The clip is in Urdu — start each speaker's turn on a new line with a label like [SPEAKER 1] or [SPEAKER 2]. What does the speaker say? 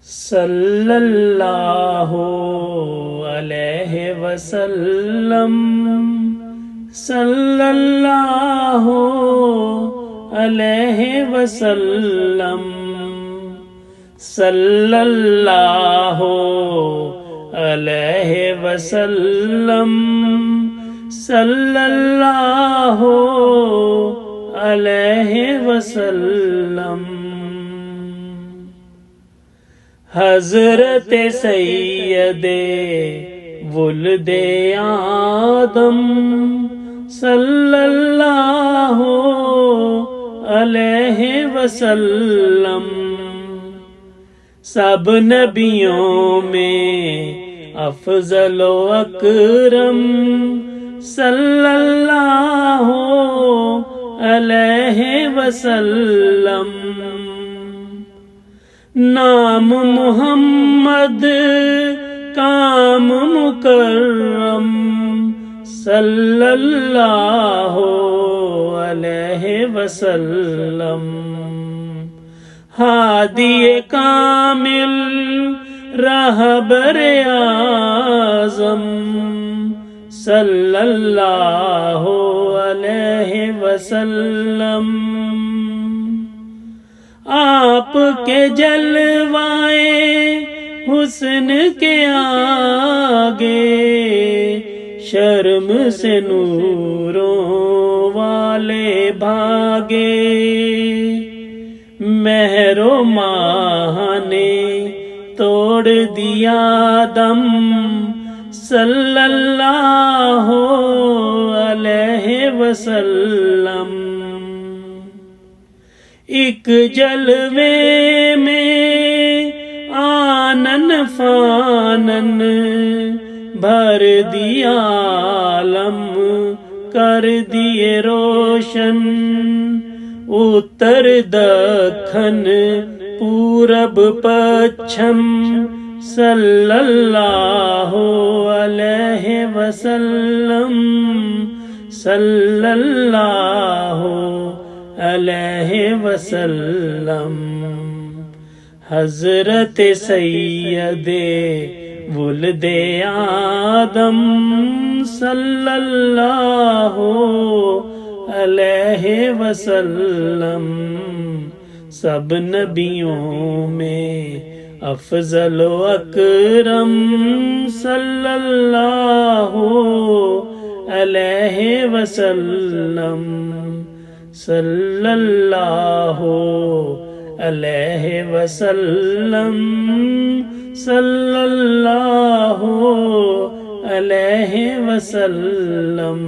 [SPEAKER 1] صلی اللہ علیہ وسلم، صلی اللہ علیہ وسلم، صلی اللہ علیہ وسلم، صلی اللہ علیہ وسلم۔ حضرت سید ولد آدم صلی اللہ علیہ وسلم، سب نبیوں میں افضل و اکرم صلی اللہ علیہ وسلم۔ نام محمد کام مکرم صلی اللہ علیہ وسلم۔ ہادی کامل رہبر اعظم صلی اللہ علیہ وسلم۔ آپ کے جلوائے حسن کے آگے شرم سے نوروں والے بھاگے، مہر و ماہ نے توڑ دیا دم صلی اللہ علیہ وسلم۔ ایک جلوے میں آنن فانن بھر دیا عالم، کر دیے روشن اتر دکھن پورب پچھم صلی اللہ علیہ وسلم، صلی اللہ علیہ وسلم۔ حضرت سید ولد آدم صلی اللہ علیہ وسلم، سب نبیوں میں افضل و اکرم صلی اللہ علیہ وسلم، صلی اللہ علیہ وسلم، صلی اللہ علیہ وسلم۔